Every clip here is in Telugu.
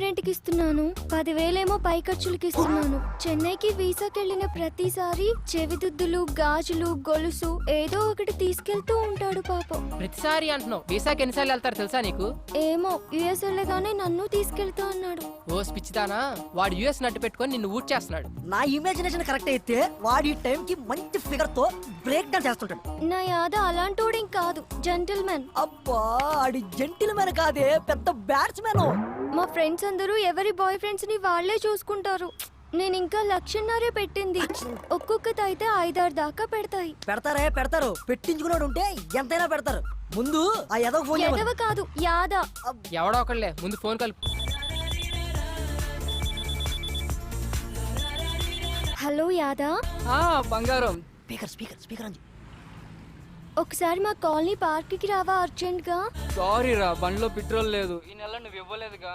రెంట్కి ఇస్తున్నాను, 10,000 పై ఖర్చులకి ఇస్తున్నాను. చెన్నైకి వీసాకి వెళ్ళిన ప్రతిసారి చెవిదుద్దులు, గాజులు, గొలుసు ఏదో ఒకటి తీసుకెళ్తూ ఉంటాడు పాపం. ప్రతిసారి అంటున్నావు, వీసాకి ఎన్నిసార్లు వెళ్తారు తెలుసా నీకు? ఏమో, యుఎస్ వెళ్ళగానే నన్ను తీసుకెళ్తా అన్నాడు. ఓ పిచ్చిదానా, వాడు యుఎస్ నట్టు పెట్టుకొని నిన్ను ఊట్ చేస్తున్నాడు. నా ఇమాజినేషన్ కరెక్ట్ అయితే వాడు ఈ టైం కి మంచి ఫిగర్ తో బ్రేక్ డాన్స్ చేస్తుంటాడు. నా యాద అలాంటోడేం కాదు, జెంటిల్మెన్. అబ్బా, ఆడి జెంటిల్మెన్ కాదే, పెద్ద బ్యాట్స్మెన్. మా ఫ్రెండ్స్ అందరూ ఎవరి బాయ్ ఫ్రెండ్స్ ని వాళ్లే చూసుకుంటారు. నేను ఇంకా 1,00,000 పెట్టింది. ఒక్కొక్కటి అయితే 5-6 దాకా పెడతాయి. పెడతారు. పెట్టించుకున్నాడు ఉంటే ఎంతైనా పెడతారు. ముందు ఆ ఎదవ ఫోన్ ఎదవ కాదు, యాద. ఎవడో ఒకళ్ళే, ముందు ఫోన్ కలుపు. హలో యాదా. బంగారం. స్పీకర్ అంది. ఒకసారి మా కాలనీ పార్క్ కి రావా అర్జెంట్ గా? సారీ రా, బండిలో పెట్రోల్ లేదు. ఈ నెల నువ్వు ఇవ్వలేదుగా.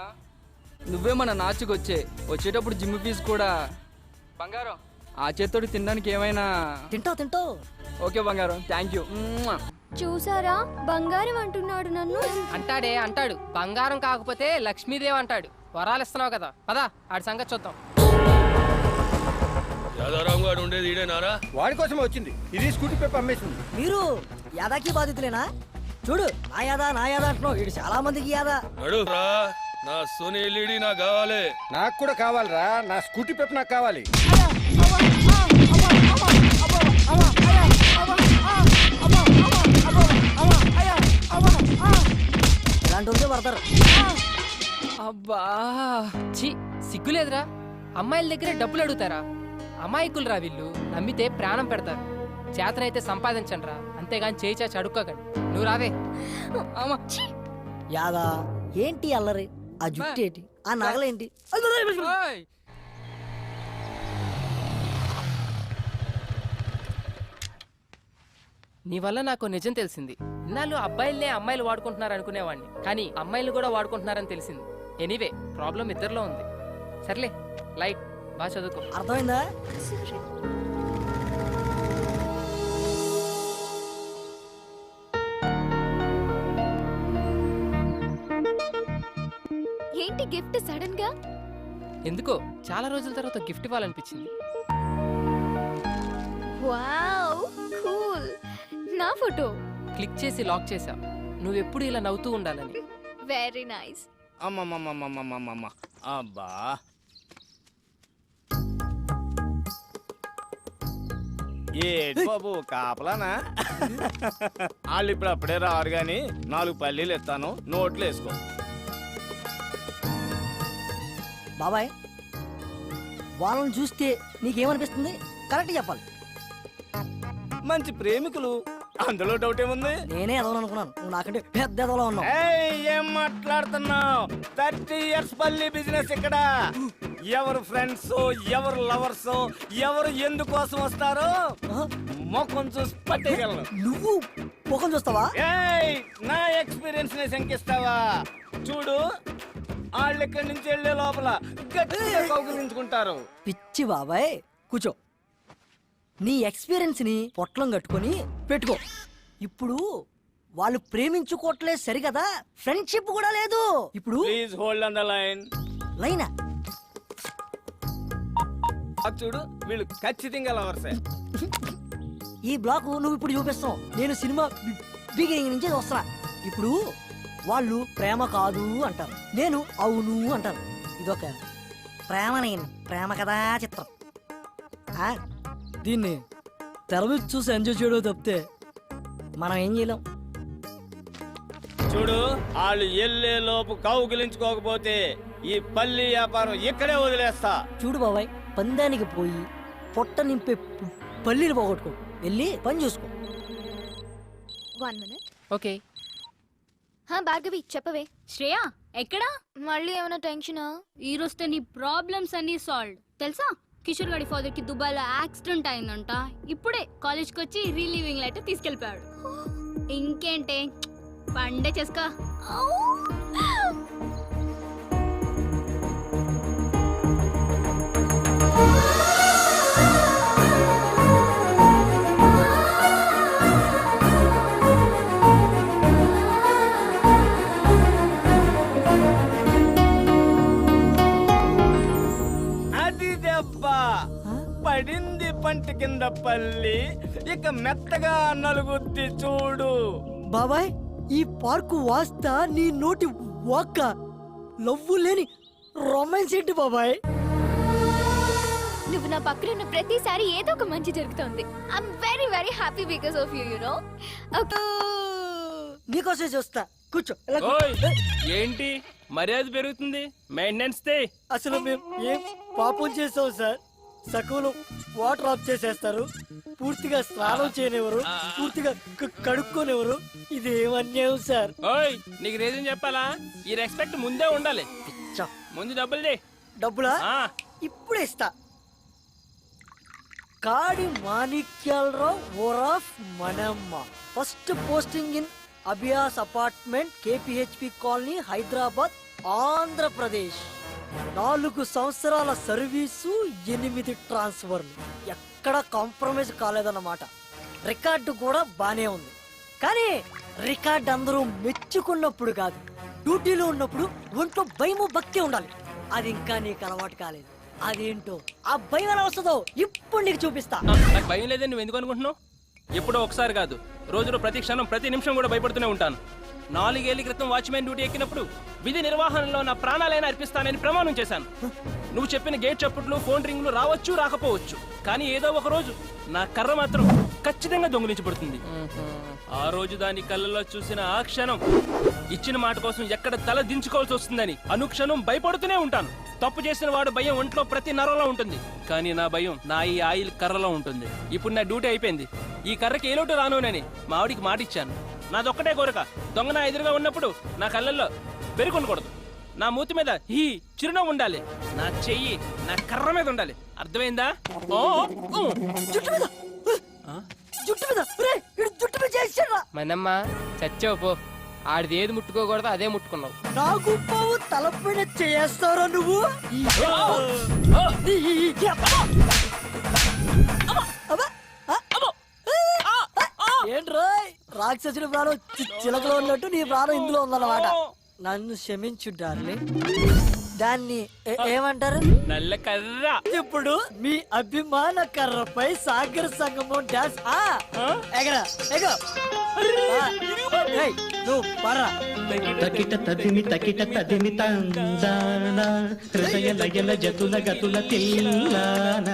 నువ్వే మన నాచుకొచ్చే, వచ్చేటప్పుడు జిమ్ ఫీజు కూడా. బంగారం, ఆ చేత్తోటి తినడానికి ఏమైనా? తింటావు. ఓకే బంగారం, థ్యాంక్ యూ. చూసారా, బంగారం అంటున్నాడు నన్ను. అంటాడు. బంగారం కాకపోతే లక్ష్మీదేవి అంటాడు. వరాలు ఇస్తున్నావు కదా, పదా ఆడి సంగతి చూద్దాం. యాదారాం గారు ఉండేది ఈడేనారా? వాడి కోసం వచ్చింది. ఇది స్కూటీ పేపర్ అమ్మేసింది. మీరు యాదాకి బాధితులేనా? చూడు, నా యాదా అంటున్నావు. ఇది చాలా మందికి యాదా. నడురా, నా సోనీ ఎల్ఈడి నాకు కావాలి. నాకు కూడా కావాలరా, నా స్కూటీ పేపర్ నాకు కావాలి. ఇలాంటి ఉంటే పడతారు. అబ్బా ఛీ, సిగ్గులేదురా? అమ్మాయిల దగ్గర డబ్బులు అడుగుతారా? అమాయకులు వీళ్ళు, నమ్మితే ప్రాణం పెడతారు. చేతనైతే సంపాదించండి రా, అంతేగాని చేయి చాచి అడుక్కోకండి. నువ్వు రావే. యాదా ఏంటి అల్లరి? ఆ జుట్టు ఏంటి? ఆ నగలేంటి? నీ వల్ల నాకు నిజం తెలిసింది. ఇన్నాళ్ళు అబ్బాయిలనే అమ్మాయిలు వాడుకుంటున్నారు అనుకునేవాడిని, కానీ అమ్మాయిలు కూడా వాడుకుంటున్నారని తెలిసింది. ఎనీవే, ప్రాబ్లం ఇద్దరిలో ఉంది. సర్లే, లైట్ బాగా చదువుకో. అర్థమైందా? ఏంటి గిఫ్ట్ సడన్ గా? ఎందుకో చాలా రోజుల తర్వాత గిఫ్ట్ ఇవ్వాలనిపించింది. Wow, cool. నా ఫోటో క్లిక్ చేసి లాక్ చేసా, నువ్వెప్పుడు ఇలా నవ్వుతూ ఉండాలని. Very nice. అమ్మమ్మమ్మమ్మమ్మమ్మమ్మ, అబ్బా ఏ బాబు కాపలానా? వాళ్ళు ఇప్పుడు అప్పుడే రారు గాని 4 పల్లీలు ఇస్తాను, నోట్లు వేసుకో. బాబాయ్, వాళ్ళని చూస్తే నీకేమనిపిస్తుంది? కరెక్ట్ చెప్పాలి. మంచి ప్రేమికులు, అందులో డౌట్ ఏముంది? నేనే ఎదవను అనుకున్నాను, నువ్వు నాకంటే పెద్ద ఎదవలో ఉన్నావు. ఏం మాట్లాడుతున్నావు? 30 years పల్లి బిజినెస్ ఇక్కడ. ఎవరు ఫ్రెండ్స్, ఎవరు లవర్స్, ఎవరు ఎందుకోసం వస్తారో మొఖం చూసి పట్టేయగలను. నువ్వు ముఖం చూస్తావా? నా ఎక్స్పీరియన్స్ ని శంకిస్తావా? చూడు, వాళ్ళు ఇక్కడి నుంచి వెళ్లే లోపల గట్టిగా కౌగిలించుకుంటారు. పిచ్చి బాబాయ్, కూర్చో. నీ ఎక్స్పీరియన్స్ ని పొట్లం కట్టుకొని పెట్టుకో. ఇప్పుడు వాళ్ళు ప్రేమించుకోవట్లేదు సరికదా, ఫ్రెండ్షిప్ కూడా లేదు. ఇప్పుడు please hold on the line. లైనా? చూడు, వీళ్ళు ఖచ్చితంగా లవర్సే. ఈ బ్లాక్ నువ్వు ఇప్పుడు చూపిస్తావు, నేను సినిమా బిగినింగ్ నుంచి వస్తున్నా. ఇప్పుడు వాళ్ళు ప్రేమ కాదు అంటారు, నేను అవును అంటాను. ఇదొక ప్రేమ కథా చిత్రం. దీన్ని తెర మీద చూసి ఎంజాయ్ చేయడం తప్పితే మనం ఏం చేయలేం. చూడు, వాళ్ళు ఎల్లే లోపు కౌగిలించుకోకపోతే ఈ పల్లి వ్యాపారం ఇక్కడే వదిలేస్తా. చూడు బాబాయ్, పందానికి పోయి పొట్ట నింపే పల్లీలు పోగొట్టుకో, వెళ్ళి పని చూసుకో. 1 minute. ఓకే. భార్గవి చెప్పవే. శ్రేయ ఎక్కడా? మళ్ళీ ఏమైనా టెన్షనా? ఈ రోజుతో నీ ప్రాబ్లమ్స్ అన్ని సాల్వ్. తెలుసా, కిషోర్ గారి ఫాదర్ కి దుబాయ్ లో యాక్సిడెంట్ అయిందంట. ఇప్పుడే కాలేజ్ కి వచ్చి రిలీవింగ్ లెటర్ తీసుకెళ్ళిపోయాడు. ఇంకేంటే, పండే చేసుకో. పడింది పంటి కింద పల్లి, ఇక మెత్తగా నలుగుద్ది చూడు. బాబాయ్ ఈ పార్కు వాస్తా నీ నోటి వాక్క లవ్వు లేని రొమాన్స్ ఏంటి బాబాయ్? నువ్వు నా పక్కన ఉన్న ప్రతిసారి ఏదో ఒక మంచి జరుగుతుంది. I'm very very happy because of you know. నీకోసం చూస్తా, కూర్చో. ఇలా ఓయ్ ఏంటి మర్యాద పెరుగుతుంది, మెయింటెనెన్స్ తే. అసలు మేము ఏం పాపం చేసాం సార్? సకులు వాటర్ ఆఫ్ చేసేస్తారు, పూర్తిగా స్నానం చేయనివ్వరు, పూర్తిగా కడుక్కోనివ్వరు. ఇది ఏమన్యాయం సార్? ఓయ్ నీకు రీజన్ చెప్పాలా? ఈ రెస్పెక్ట్ ముందే ఉండాలి. ముందు డబ్బులు దే. డబ్బులా? ఇప్పుడే ఇస్తా. కాడి మాణిక్యాలరావు ఓరాఫ్ మనమ్మ, first posting in Abhiyas apartment, KPHB colony, Hyderabad, Andhra Pradesh. 4 సంవత్సరాల సర్వీసు, 8 ట్రాన్స్ఫర్లు. ఎక్కడ కాంప్రమైజ్ కాలేదన్నమాట. రికార్డు కూడా బానే ఉంది, కానీ రికార్డు అందరూ మెచ్చుకున్నప్పుడు కాదు, డ్యూటీలో ఉన్నప్పుడు ఒంట్లో భయము భక్తి ఉండాలి. అది ఇంకా నీకు అలవాటు కాలేదు. అదేంటో ఆ భయం ఎలా వస్తుందో ఇప్పుడు నీకు చూపిస్తా. నాకు భయం లేదని నువ్వు ఎందుకు అనుకుంటున్నావు? ఎప్పుడో ఒకసారి కాదు, రోజులో ప్రతి క్షణం ప్రతి నిమిషం కూడా భయపడుతూనే ఉంటాను. 4 ఏళ్ల క్రితం వాచ్మెన్ డ్యూటీ ఎక్కినప్పుడు విధి నిర్వహణలో నా ప్రాణాలైనా అర్పిస్తానని ప్రమాణం చేశాను. నువ్వు చెప్పిన గేట్ చప్పుట్లు, ఫోన్ రింగ్లు రావచ్చు రాకపోవచ్చు, కానీ ఏదో ఒక రోజు నా కర్ర మాత్రం ఖచ్చితంగా దొంగిలించబడుతుంది. ఆ రోజు దాని కళ్ళలో చూసిన ఆ క్షణం ఇచ్చిన మాట కోసం ఎక్కడ తల దించుకోవాల్సి వస్తుందని అనుక్షణం భయపడుతూనే ఉంటాను. తప్పు చేసిన వాడు భయం ఒంట్లో ప్రతి నరంలో ఉంటుంది, కానీ నా భయం నా ఈ ఆయిల్ కర్రలో ఉంటుంది. ఇప్పుడు నా డ్యూటీ అయిపోయింది, ఈ కర్రకి ఏ లోటు రానునని మా ఆవిడికి మాట ఇచ్చాను. నాదొక్కటే కోరిక, దొంగ నా ఎదురుగా ఉన్నప్పుడు నా కళ్ళల్లో బెరుకుండకూడదు, నా మూతి మీద ఈ చిరునవ్వు ఉండాలి, నా చెయ్యి నా కర్ర మీద ఉండాలి. అర్థమైందా? జుట్టు మీద జుట్టు మీద జుట్టు మీద చేసారా? మనమ్మ చచ్చావు పో. ఆడిది ఏది ముట్టుకోకూడదు అదే ముట్టుకున్నావు. నాకు పావు తలపైన చేస్తారా నువ్వు? ఏంట్రా రాక్షసుడి ప్రాణం చిలకలో ఉన్నట్టు నీ ప్రాణం ఇందులో ఉందన్నమాట. నన్ను క్షమించు డార్లింగ్. దాన్ని ఏమంటారు? నల్ల కర్ర. ఇప్పుడు మీ అభిమాన కర్రపై సాగర్ సంగమం డాన్స్. ఎగరా ఎగో. నువ్వు పర్రా. తకిట తదిమి తందాన, హృదయ లయల జతుల గతుల తిల్లాన,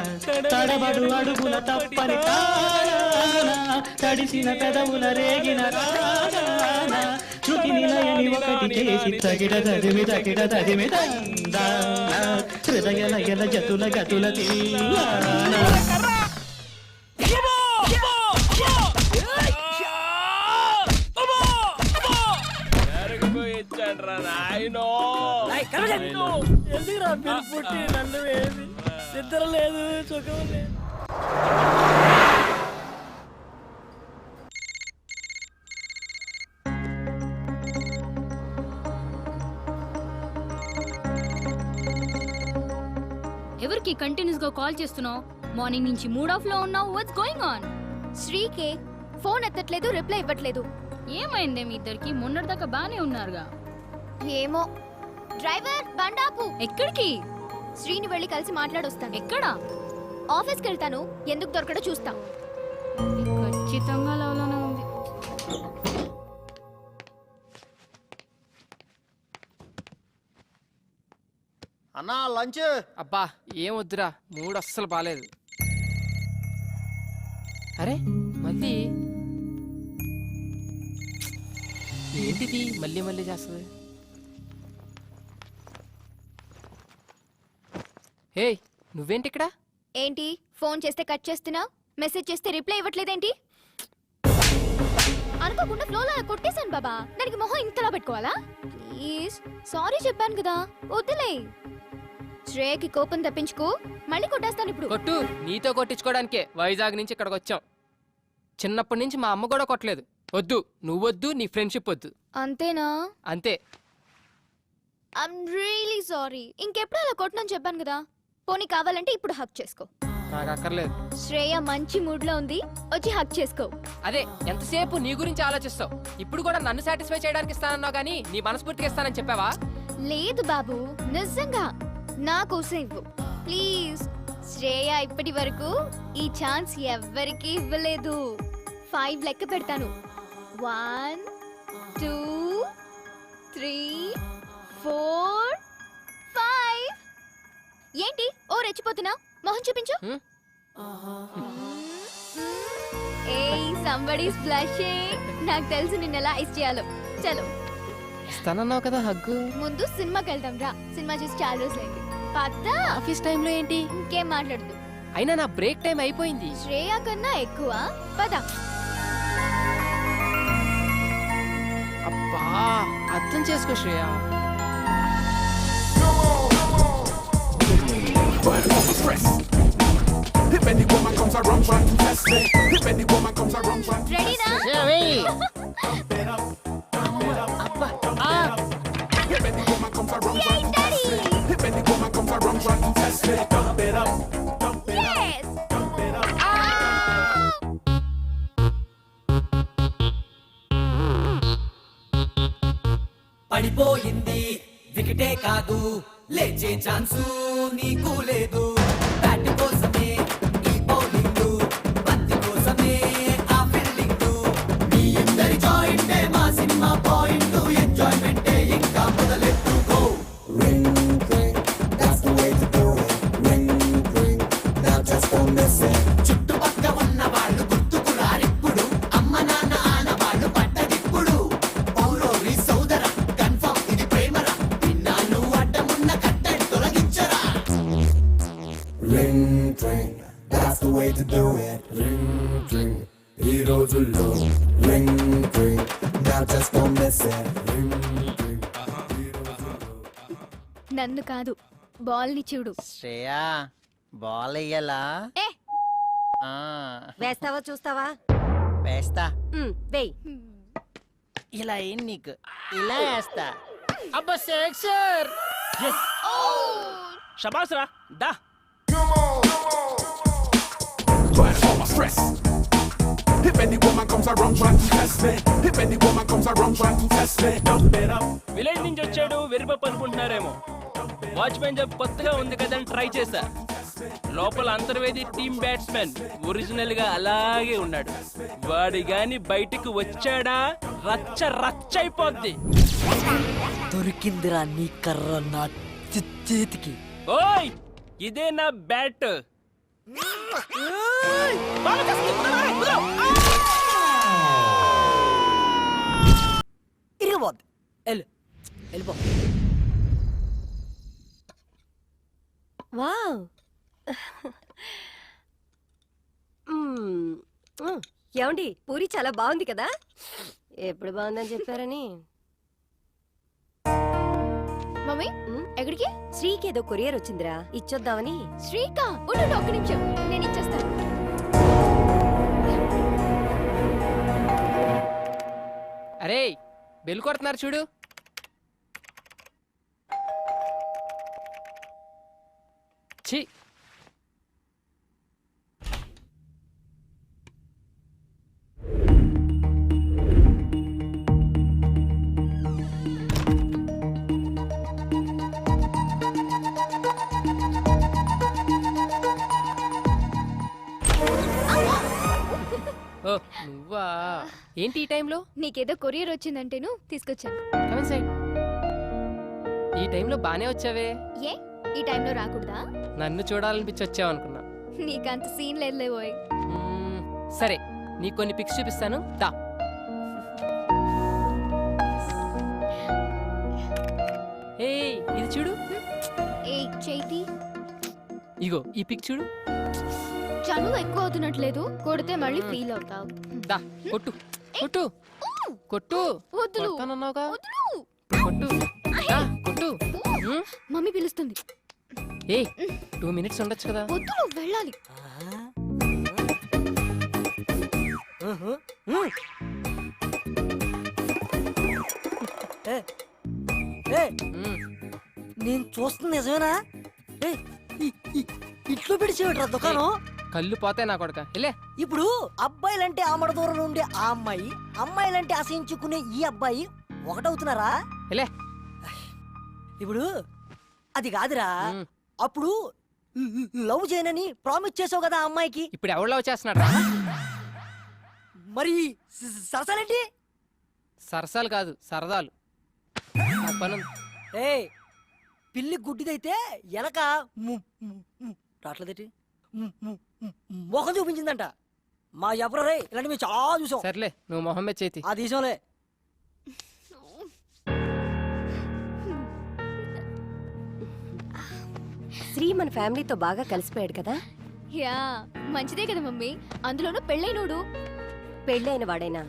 తడబడు అడుగుల తప్పని తాళాన, తడిసిన పెదవుల రేగిన రాగాన, శృతి నిలయని ఒకటి చేసి తగిట తదిమి తందాన, హృదయ లయల జతుల గతుల తిల్లాన. ఎందుకురా మీరు పుట్టి నన్ను వేసి నిద్ర లేదు, సుఖం లేదు. ఎవరికి కంటిన్యూస్ గా కాల్ చేస్తున్నావు? మార్నింగ్ నుంచి మూడ్ ఆఫ్ లో ఉన్నావు. What's going on? శ్రీకే ఫోన్ ఎత్తట్లేదు, రిప్లై ఇవ్వట్లేదు. ఏమైందే మీ ఇద్దరికి? మొన్నటిదాకా బానే ఉన్నారుగా. ఏమో. డ్రైవర్ బండాపు. ఎక్కడికి? శ్రీని వెళ్ళి కలిసి మాట్లాడొస్తాను. ఎక్కడ? ఆఫీస్కి వెళ్తాను, ఎందుకు దొరకడో చూస్తా. ఖచ్చితంగా లవ్లోనే ఉంది. అన్నా లంచ్. అబ్బా ఏం వద్దురా, మూడు అస్సలు బాలేదు. అరే మళ్ళీ ఏంటిది మళ్ళీ మళ్ళీ చేస్తుంది? హే నువ్వేంటి ఇక్కడ? ఏంటి ఫోన్ చేస్తే కట్ చేస్తున్నావు, మెసేజ్ చేస్తే రిప్లై ఇవ్వట్లేదేంటి? అనుకోకుండా ఫ్లోలో కొట్టేశాను బాబా, దానికి మొహం ఇంతలా పెట్టుకోవాలా? ప్లీజ్ సారీ చెప్పాను కదా, వద్దులే. శ్రేయకి కోపం తప్పించుకో, మళ్ళీ కొట్టేస్తాను ఇప్పుడు. కొట్టు, నీతో కొట్టించుకోవడానికే వైజాగ్ నుంచి ఇక్కడికి వచ్చాం. చిన్నప్పటి నుంచి మా అమ్మ కూడా కొట్టలేదు. వద్దు, నువ్వొద్దు, నీ ఫ్రెండ్షిప్ వద్దు. అంతేనా? అంతే. I'm really sorry. ఇంకెప్పుడు అలా కొట్టనని చెప్పాను కదా. పోనీ కావాలంటే ఇప్పుడు హక్ చేసుకో. నాకు అక్కర్లేదు. శ్రేయ మంచి మూడ్ లో ఉంది, వచ్చి హక్ చేసుకో. అదే ఎంతసేపు నీ గురించి ఆలోచిస్తావు. ఇప్పుడు కూడా నన్ను సాటిస్ఫై చేయడానికి ఇస్తానన్నావు కానీ నీ మనస్ఫూర్తిగా ఇస్తానని చెప్పావా? లేదు బాబు, నిజంగా నా కోసం ఇవ్వు ప్లీజ్. శ్రేయ ఇప్పటి వరకు ఈ ఛాన్స్ ఎవ్వరికి ఇవ్వలేదు. 5 లెక్క పెడతాను. 1 2 3 4 5. ఏంటి ఓ రెచ్చిపోతున్నా? మొహం చూపించు. ఏయ్ సంబడి ఇస్ బ్లషింగ్. నాకు తెలుసు నిన్న ఎలా ఐస్ చేయాలో. చలో ఇస్తానన్నావు కదా హగ్గు. ముందు సినిమాకి వెళ్దాం రా. సినిమా చూసి చాలా రోజులైంది. పద్దా. ఆఫీస్ టైంలో ఏంటి? ఇంకేం మాట్లాడదు. అయినా నా బ్రేక్ టైం అయిపోయింది. శ్రేయ కన్నా ఎక్కువ. పద. అబ్బా అర్థం చేసుకో శ్రేయ. రెడీనా? Yay, Daddy! Yes! పడిపోయింది వికెటే కాదు, లేచే ఛాన్సు నీకు లేదు. బ్యాట్ కోసమే ఈ బౌలింగ్, బంతి కోసమే ఆ ఫీల్డింగ్. మీ అందరి జాయింట్ మా సినిమా పాయింట్, ఎంజాయ్మెంట్ ఇంకా మొదలెట్టుకో. Ring ring that's the way to do it. Ring ring now just don't miss it. చుట్టుపక్క ఉన్న వాళ్ళు గుర్తుకు రారిప్పుడు, అమ్మ నాన్న ఆనవాళ్ళు పట్టదిప్పుడు. పౌరోరి సోదర కన్ఫర్మ్ ఇది ప్రేమరా, విన్నాను అడ్డమున్న కట్టడి తొలగించరా. Ring ring that's the way to do it. Ring ring ఈ రోజుల్లో ring ring now just don't miss it. Ring ring నన్ను కాదు, బాల్ ని చూడు. శ్రేయా బాల్ వెయ్యాలా? ఏ వేస్తావా చూస్తావా? వేస్తా. వేయ్. ఇలా ఏం నీకు ఇలా వేస్తా. అబ్బా సెక్సర్. షబాస్ రా దా. విలేజ్ నుంచి వచ్చాడు వెరిపప్పు అనుకుంటున్నారేమో. వాచ్మెన్ జాబ్ కొత్తగా ఉంది కదా అని ట్రై చేశా. లోపల అంతర్వేది టీమ్ బ్యాట్స్మెన్ ఒరిజినల్ గా అలాగే ఉన్నాడు. వాడి గాని బయటికి వచ్చాడా రచ్చ రచ్చ అయిపోద్ది. దొరికిందిరా నీ కర్ర నా చేతికి. ఓయ్ ఇదే నా బ్యాట్. ఇరగబోద్ది. వెళ్ళిపో. వావ్. ఏమండి పూరి చాలా బాగుంది కదా? ఎప్పుడు బాగుందని చెప్పారని. మమ్మీ ఎక్కడికి? శ్రీకి ఏదో కొరియర్ వచ్చిందిరా, ఇచ్చొద్దామని. శ్రీకా ఉండు ఒక్క నిమిషం, నేను ఇచ్చేస్తాను. అరే బెల్ కొడుతున్నారు చూడు. ఛీ ఓ నువ్వా? ఏంటి ఈ టైంలో? నీకేదో కొరియర్ వచ్చిందంటేను తీసుకొచ్చాను. Come in side. ఈ టైంలో బానే వచ్చావే. ఏ ఈ టైంలో రాకూడదా? నన్ను చూడాలనిపించి వచ్చావు అనుకున్నా. నీకంత సీన్ లేదులే ఓయ్. సరే నీకు కొన్ని పిక్స్ చూపిస్తాను దా. ఏయ్ ఇది చూడు. ఏ చైతి ఇగో ఈ పిక్ చూడు. చనువు ఎక్కువ అవుతున్నట్లేదు, కొడితే మళ్ళీ ఫీల్ అవుతావు. దా కొట్టు కొట్టు కొట్టు. వదులు. కొడతానన్నావుగా. వదులు. కొట్టు దా కొట్టు. మమ్మీ పిలుస్తుంది. ఏయ్ 2 minutes ఉండొచ్చు కదా. వద్దు వెళ్ళాలి. నేను చూస్తుంది నిజమేనా? ఇట్లో పిడిచేవిట్రా దుకాణం. కళ్ళు పోతాయి నా కొడక. ఇలే ఇప్పుడు అబ్బాయిలంటే ఆమడ దూరంలో ఉండే ఆ అమ్మాయి, అమ్మాయిలంటే అసహించుకునే ఈ అబ్బాయి ఒకటవుతున్నారా? ఇలే ఇప్పుడు అది కాదురా. అప్పుడు లవ్ చేయనని ప్రామిస్ చేసావు కదా ఆ అమ్మాయికి. ఇప్పుడు ఎవరు లవ్ చేస్తున్నాడు? మరి సరసాలేంటి? సరసాలు కాదు, సరదాలు. నాకు పని ఉంది. ఏ పిల్లి గుడ్డిదైతే ఎలక రాట్లేదేటి మొఖం చూపించిందంట. మా ఎవరు రే ఇలాంటి మేము చాలా చూసాం. సర్లే, నువ్వు మొహమ్మద్ చేతి. ఆ దేశంలే. శ్రీ మన ఫ్యామిలీతో బాగా కలిసిపోయాడు కదా. యా మంచిదే కదా మమ్మీ, అందులోనూ పెళ్ళైనోడు. పెళ్ళైన వాడైనా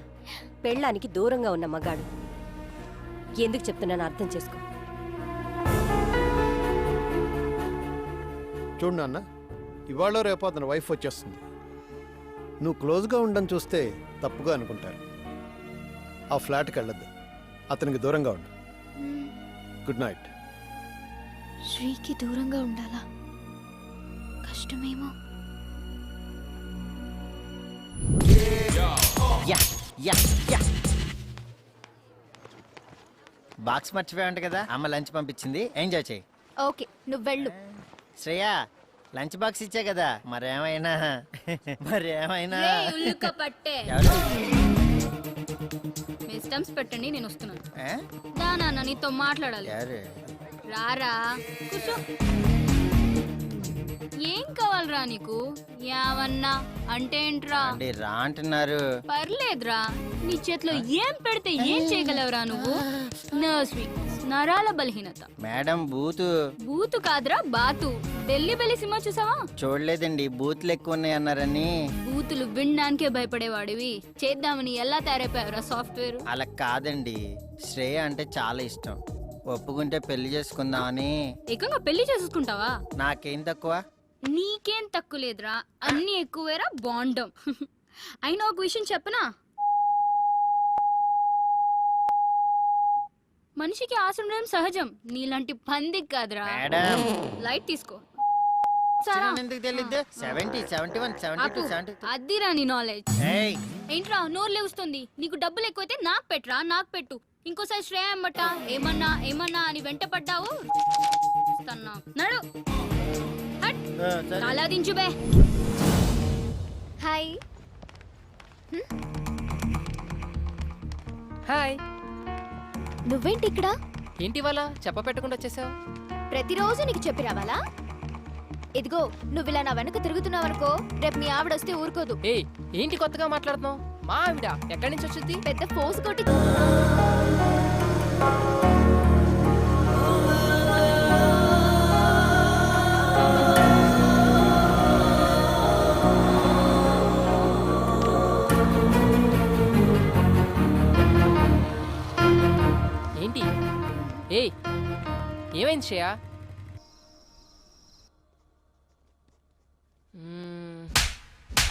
పెళ్ళానికి దూరంగా ఉన్న మగాడు. ఎందుకు చెప్తున్నాను అర్థం చేసుకో. చూడు నాన్న, ఇవాళ రేపు అతని వైఫ్ వచ్చేస్తుంది. నువ్వు క్లోజ్గా ఉండని చూస్తే తప్పుగా అనుకుంటారు. ఆ ఫ్లాట్కి వెళ్ళొద్దు, అతనికి దూరంగా ఉండు. Good night. శ్రీకి దూరంగా ఉండాలా? కష్టమేమో. యా యా యా బాక్స్ మర్చిపోయావంట కదా, అమ్మ లంచ్ పంపించింది, ఎంజాయ్ చేయి. ఓకే నువ్వు వెళ్ళు. శ్రేయా లంచ్ బాక్స్ ఇచ్చా కదా, మరేమైనా మరేమైనా రేయ్, ఉల్లుక్క పట్టే ఎవరు? మీ స్టంప్స్ పెట్టండి, నేను వస్తున్నాను. ఏ? దా నాన్న, నీతో మాట్లాడాలి. ఎవరు? రారా కూర్చో. ఏం కావాలరా నీకు? యావన్నా అంటే ఏంట్రా? అంటే రా అంటున్నారు. పర్లేదురా, నీ చేతిలో ఏం పెడితే ఏం చేయగలవురా నువ్వు? నర్సరీ నరాల బలహీనత. మేడం బూతు. బూతు కాదురా, బాతు. ఢిల్లీ బెల్లి సినిమా చూసావా? చూడలేదండి, బూతులు ఎక్కువ ఉన్నాయి అన్నారని. బూతులు వినడానికే భయపడేవాడివి చేద్దామని ఎలా తయారైపోయావురా సాఫ్ట్వేర్? అలా కాదండి, శ్రేయ అంటే చాలా ఇష్టం, ఒప్పుకుంటే పెళ్లి చేసుకుందామని. ఏకంగా పెళ్లి చేసుకుంటావా? నాకేం తక్కువ? నీకేం తక్కువ లేదురా, అన్ని ఎక్కువేరా, బాండం. అయినా ఒక విషయం చెప్పనా, మనిషికి ఆశ ఉండడం సహజం, నీలాంటి పందికి కాదురా. మేడం లైట్ తీసుకో. ఎందుకు తెలియదు? 70, 71, 72, 73. అదిరా నీ నాలెడ్జ్. ఏయ్, ఏంట్రా నోరు లేస్తుంది? నీకు డబ్బులు ఎక్కువైతే నాకు పెట్టరా, నాకు పెట్టు. ఇంకోసారి శ్రేయ అమ్మట ఏమన్నా ఏమన్నా అని వెంట పడ్డావు నడు. చాలా దించు బే. హాయ్. హాయ్. నువ్వేంటి ఇక్కడ? ఏంటి ఇవాళ చెప్ప పెట్టకుండా వచ్చేసావు? ప్రతిరోజు నీకు చెప్పి రావాలా? ఇదిగో నువ్వు ఇలా నా వెనక తిరుగుతున్నావనుకో, రేపు మీ ఆవిడ వస్తే ఊరుకోదు. ఏయ్, ఏంటి కొత్తగా మాట్లాడుతున్నావు? మా ఆవిడ ఎక్కడి నుంచి వచ్చింది? పెద్ద ఫోర్స్ కొట్టి. ఏంటి? ఏయ్, ఏమైంది శ్రేయ?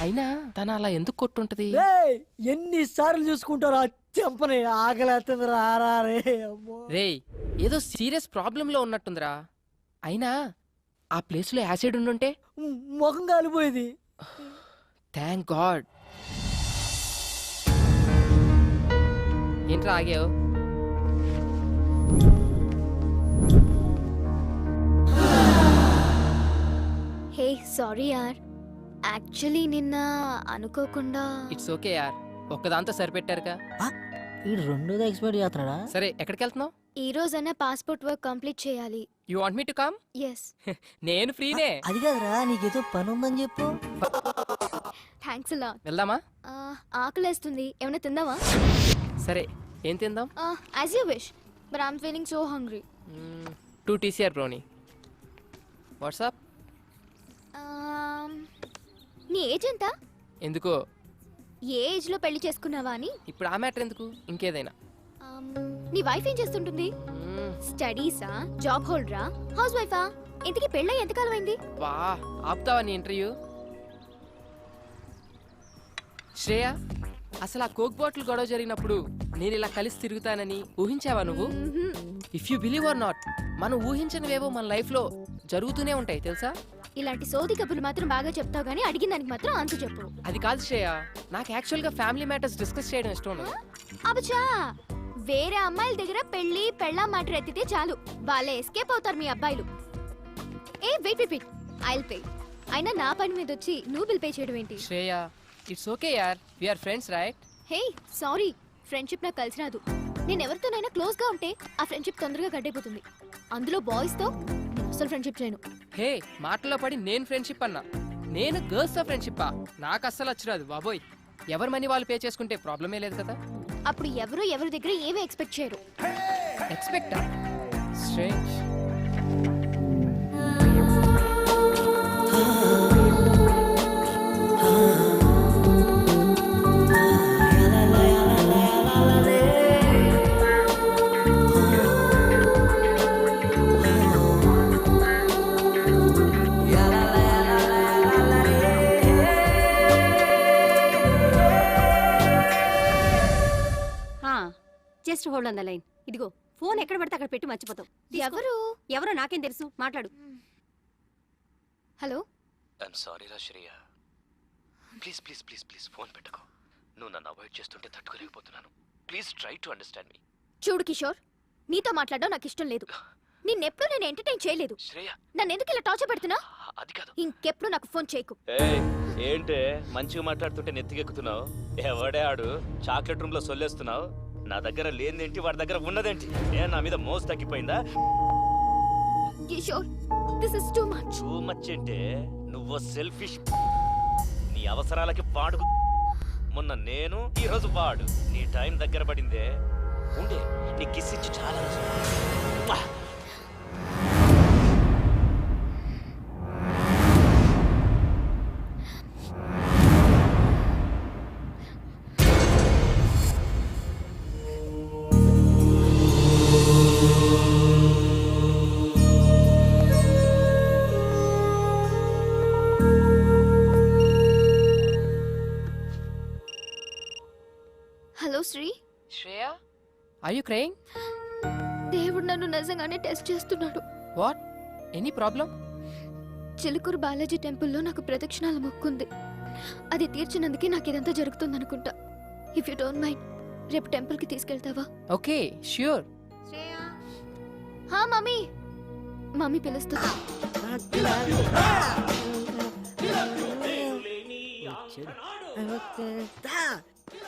అయినా తన అలా ఎందుకు కొట్టుంటది? ఎన్నిసార్లు చూసుకుంటారా చెంపని? ఆకలేస్తుంది రారా రే. రేయ్, ఏదో సీరియస్ ప్రాబ్లం లో ఉన్నట్టుందిరా. అయినా ఆ ప్లేస్ లో యాసిడ్ ఉండుంటే ముఖం కాలిపోయేది. Thank God. ఏంట్రా ఆగావు? హే సారీ యార్, యాక్చువల్లీ నిన్న అనుకోకుండా. ఇట్స్ ఓకే యార్, ఒక్కదాంతో సరిపెట్టారుగా. ఈ రెండోది ఎక్స్పైర్ చేస్తున్నాడా? సరే, ఎక్కడికి వెళ్తున్నావు? ఈ రోజైనా పాస్పోర్ట్ వర్క్ కంప్లీట్ చేయాలి. You want me to come? Yes. నేను ఫ్రీనే. అది కాదురా, నీకేదో పని ఉందని చెప్పు. థ్యాంక్స్ అలా. వెళ్దామా? ఆకలేస్తుంది, ఏమైనా తిందామా? సరే, ఏం తిందాం? As you wish, but I'm feeling so hungry. 2 TCR brownie. WhatsApp? నీ ఏజ్ ఎంత? ఎందుకో? ఏ ఏజ్ లో పెళ్లి చేసుకున్నావా అని. ఇప్పుడు ఆ మ్యాటర్ ఎందుకు, ఇంకేదైనా. నీ వైఫ్ ఏం చేస్తుంటుంది? స్టడీసా, జాబ్ హోల్డరా, హౌస్ వైఫా? ఇంతకీ పెళ్ళై ఎంతకాలం అయింది? వా, ఆపుతావా నీ ఇంటర్వ్యూ? శ్రేయ, అసలు ఆ కోక్ బాటిల్ గొడవ జరిగినప్పుడు నేను ఇలా కలిసి తిరుగుతానని ఊహించావా నువ్వు? If you believe are not, మనం ఊహించనివేవో మన లైఫ్ లో జరుగుతూనే ఉంటాయి తెలుసా? ఇలాంటి సోది కబుర్లు మాత్రం బాగా చెప్తావు గానీ అడిగిన దానికి మాత్రం ఆన్సర్ చెప్పు. అది కాదు శ్రేయ, నాకు యాక్చువల్ గా ఫ్యామిలీ మ్యాటర్స్ డిస్కస్ చేయడం ఇష్టం ఉండదు. అబచా, వేరే అమ్మాయిల దగ్గర పెళ్లి పెళ్ళా మ్యాటర్ ఎత్తితే చాలు, వాళ్ళే ఎస్కేప్ అవుతారు మీ అబ్బాయిలు. ఏ wait wait wait, I'll pay. అయినా నా పని మీద వచ్చి నువ్వు బిల్ పే చేయడం ఏంటి? శ్రేయ ఇట్స్ ఓకే యార్, we are friends right? Hey sorry, friendship నాకు కలిసి రాదు. నేను ఎవరితోనైనా క్లోజ్ గా ఉంటే ఆ ఫ్రెండ్షిప్ తొందరగా గడ్డైపోతుంది. అందులో బాయ్స్ తో నేను అసలు ఫ్రెండ్షిప్ చేయను. హే మాటల్లో పడి నేను ఫ్రెండ్షిప్ అన్నా, నేను గర్ల్స్ తో ఫ్రెండ్షిప్పా? నాకు అస్సలు వచ్చిరాదు బాబోయ్. ఎవరి మనీ వాళ్ళు పే చేసుకుంటే ప్రాబ్లమే లేదు కదా. అప్పుడు ఎవరి దగ్గర ఏమీ ఎక్స్పెక్ట్ చేయరు. ఎక్స్పెక్టా? Strange. Just hold on the line. ఇదిగో ఫోన్ ఎక్కడ పడితే అక్కడ పెట్టి మర్చిపోతావు. ఎవరో నాకేం తెలుసు, మాట్లాడు. హలో. ఐఎమ్ సారీ రా Shreya, please please please please phone పెట్టుకో. నువ్వు నన్ను అవాయిడ్ చేస్తుంటే తట్టుకోలేకపోతున్నాను. ప్లీజ్ ట్రై టు అండర్స్టాండ్ మీ. చూడు కిషోర్, నీతో మాట్లాడడం నాకు ఇష్టం లేదు. నిన్నెప్పుడు నేను ఎంటర్టైన్ చేయలేదు. శ్రేయ నన్ను ఎందుకు ఇలా టార్చర్ పెడుతున్నా? అది కాదు. ఇంకెప్పుడు నాకు ఫోన్ చేయకు. ఏంటే మంచిగా మాట్లాడుతుంటే నెత్తికెక్కుతున్నావు? ఎవడే ఆడు చాక్లెట్ రూమ్ లో సొల్లేస్తున్నావు? నా దగ్గర లేనిదేంటి, వాడి దగ్గర ఉన్నదేంటి? నా మీద మోసు తగ్గిపోయిందా? Kishore, this is too much. Too much అంటే నువ్వు సెల్ఫిష్. నీ అవసరాలకి వాడు. మొన్న నేను, ఈ రోజు వాడు. నీ టైం దగ్గర పడిందే. ఉండే నీ కిస్ ఇచ్చి చాలా hello Shri. Shreya are you crying? దేవుడు నన్ను నిజంగానే టెస్ట్ చేస్తున్నాడు. What? Any problem? Chilukuru Balaji టెంపుల్లో నాకు ప్రదక్షిణాల మొక్కుంది. అది తీర్చినందుకే నాకు ఇదంతా జరుగుతుంది అనుకుంటా. ఇఫ్ యూ డోంట్ మైండ్, రేపు టెంపుల్ కి తీసుకెళ్తావా? Okay sure. హా మమ్మీ. మమ్మీ పిలుస్తుంది.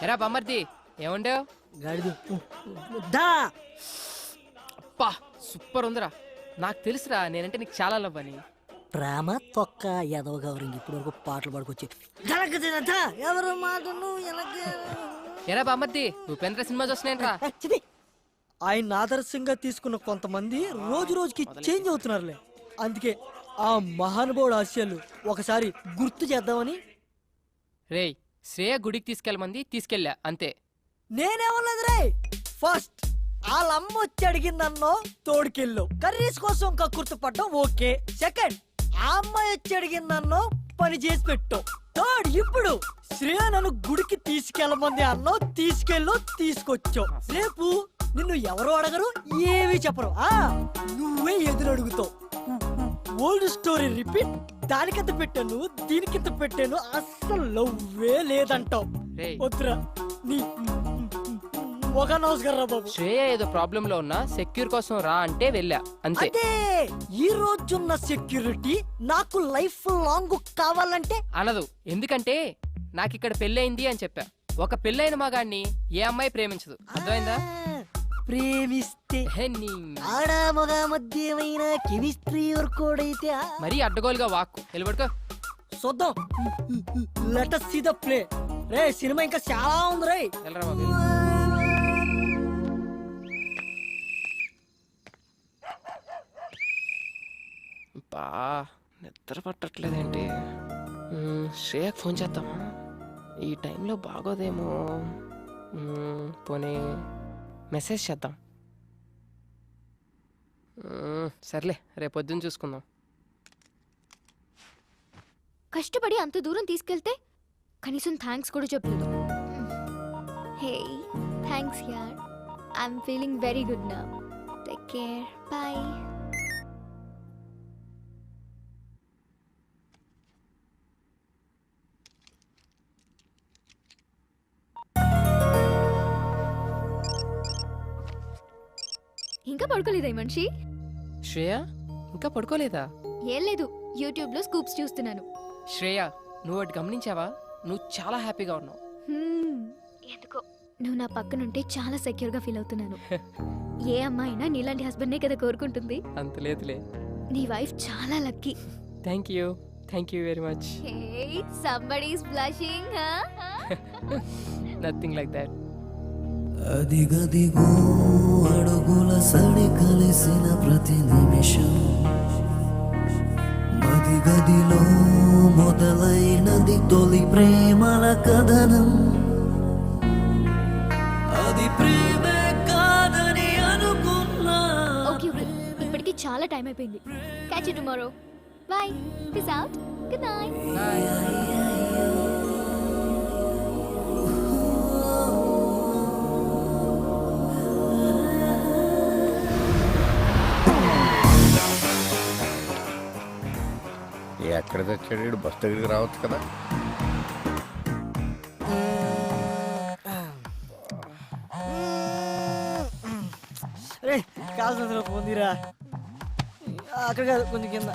ఎరా బమ్మర్ది ఏముండేవు? గాడిద దా. అప్పా సూపర్ ఉందిరా. నాకు తెలుసురా నేనంటే నీకు చాలా లవ్ అని. ప్రేమ తొక్క ఎదవ గౌరింగ్ ఇప్పుడు వరకు పాటలు పాడుకొచ్చి ఎవరు మాటను ఎరా బామ్మర్ది ఉపేంద్ర సినిమా చూస్తున్నాయంట్రా. ఆయన ఆదర్శంగా తీసుకున్న కొంతమంది రోజు రోజుకి చేంజ్ అవుతున్నారులే. అందుకే ఆ మహానుభావుడు ఆశయాలు ఒకసారి గుర్తు చేద్దామని. రేయ్ శ్రేయ గుడికి తీసుకెళ్ళమంది, తీసుకెళ్ళా అంతే. నేనేమన్నది రే, ఫస్ట్ వాళ్ళమ్మ వచ్చి అడిగిందన్నో తోడుకెళ్ళు, కర్రీస్ కోసం కక్కుర్తి పడ్డం ఓకే. సెకండ్ ఆ అమ్మాయి వచ్చి అడిగిందన్నో పని చేసి పెట్టు. థర్డ్ ఇప్పుడు శ్రేయ నన్ను గుడికి తీసుకెళ్ళమంది అన్నో తీసుకెళ్ళు, తీసుకొచ్చావు. రేపు నిన్ను ఎవరు అడగరు, ఏమీ చెప్పరు. నువ్వే ఎదురు అడుగుతావు. Old story repeat. దానికింత పెట్టాను, దీనికింత పెట్టాను, అస్సలు లవ్వే లేదంటావు. వద్దురా నీ ఒక నమస్కారం రా బాబు. శ్రేయ ఏదో ప్రాబ్లం లో ఉన్నా సెక్యూర్ కోసం రా అంటే వెళ్ళా అంతే. ఈ రోజున్న సెక్యూరిటీ నాకు లైఫ్ లాంగ్ కావాలంటే అనదు. ఎందుకంటే నాకు ఇక్కడ పెళ్ళయింది అని చెప్పా. ఒక పెళ్ళైన మగాడిని ఏ అమ్మాయి ప్రేమించదు, అర్థమైందా? ప్రేమిస్తే ఆడా మగ మధ్య ఏమైనా కెమిస్ట్రీ వర్కౌట్ అయితే మరీ అడ్డగోలుగా వాక్కు వెళ్ళబడుకో. చూద్దాం. Let us see the play. Ray cinema ఇంకా చాలా ఉంది రే. వెళ్ళరా బాబు. బా నిద్ర పట్టట్లేదేంటి? శ్రేయకు ఫోన్ చేద్దామా? ఈ టైంలో బాగోదేమో. పోనీ మెసేజ్ చేద్దాం. సర్లే రేపు పొద్దున్న చూసుకుందాం. కష్టపడి అంత దూరం తీసుకెళ్తే కనీసం థ్యాంక్స్ కూడా చెప్పలేదు. హే థ్యాంక్స్ యార్. I'm feeling very good now. Take care. By. ఇంకా పడుకోలేదా ఈ మనిషి? శ్రేయ ఇంకా పడుకోలేదా? ఏం లేదు యూట్యూబ్ లో స్కూప్స్ చూస్తున్నాను. శ్రేయ నువ్వు ఒకటి గమనించావా? నువ్వు చాలా హ్యాపీగా ఉన్నావు. ఎందుకో నువ్వు నా పక్కనుంటే చాలా సెక్యూర్ గా ఫీల్ అవుతున్నాను. ఏ అమ్మాయినా నీలాంటి హస్బెండ్ నే కదా కోరుకుంటుంది. అంత లేదులే. నీ వైఫ్ చాలా lucky. Thank you very much. Hey, somebody is blushing, huh? Nothing like that. అదిగదిగో అడుగుల సడి కలిసిన ప్రతి నిమిషం మదిగదిలో మొదలైనది తొలి ప్రేమల కథనం. అది ప్రేమే కాదని అనుకున్నా. ఓకే ఇప్పటికి చాలా టైం అయిపోయింది. Catch you tomorrow. By. Peace out. Good night. ఎక్కడ తెచ్చాడు? బస్ దగ్గరికి రావచ్చు కదా. రే కాల్సిన పొందిరా. అక్కడ కాదు, కొంచెం కింద.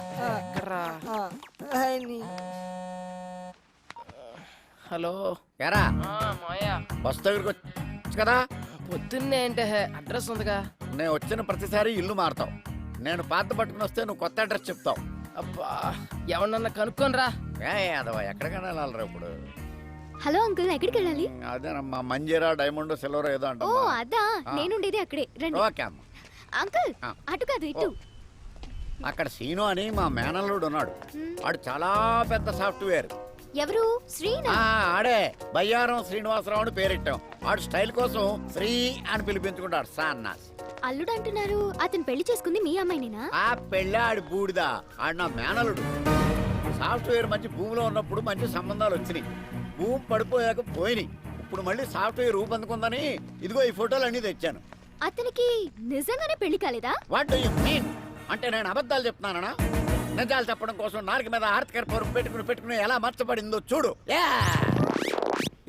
హలో ఎరా మాయా, బస్ దగ్గరికి వచ్చు కదా. పొద్దున్నే అంటే అడ్రస్ ఉందిగా. నేను వచ్చిన ప్రతిసారి ఇల్లు మారుతావు. నేను పాత పట్టుకుని వస్తే నువ్వు కొత్త అడ్రస్ చెప్తావు. అబ్బా ఎవరన్నా కనుక్కోనరా. అదవా ఎక్కడికైనా వెళ్ళాలరా ఇప్పుడు? హలో అంకుల్, ఎక్కడికి వెళ్ళాలి? అదేనమ్మా, మంజీరా డైమండ్ సిల్వర్ ఏదో అంట. ఓ అదా, నేనుండేది అక్కడే. రండి. ఓకే అమ్మ. అంకుల్ అటు కాదు ఇటు. అక్కడ సీను అని మా మేనల్లుడు ఉన్నాడు. వాడు చాలా పెద్ద సాఫ్ట్వేర్. ఎవరు? శ్రీనా? ఆడే బయ్యారం శ్రీనివాసరావు అని పేరెట్టాం. వాడు స్టైల్ కోసం శ్రీ అని పిలిపించుకుంటాడు. సాన్నాస్ అల్లుడు అంటున్నారు. అతను పెళ్లి చేసుకుంది మీ అమ్మాయినేనా? ఆ పెళ్ళాడి బూడిదా. ఆడు నా మేనలుడు. సాఫ్ట్వేర్ మంచి భూమిలో ఉన్నప్పుడు మంచి సంబంధాలు వచ్చినాయి. భూమి పడిపోయాక పోయినాయి. ఇప్పుడు మళ్ళీ సాఫ్ట్వేర్ రూపొందుకుందని ఇదిగో ఈ ఫోటోలు అన్ని తెచ్చాను. అతనికి నిజంగానే పెళ్లి కాలేదా? What do you mean? అంటే నేను అబద్ధాలు చెప్తున్నానా? నిజాలు చెప్పడం కోసం నాలుగు మీద ఆర్తికర పరుపు పెట్టుకుని ఎలా మర్చబడిందో చూడు.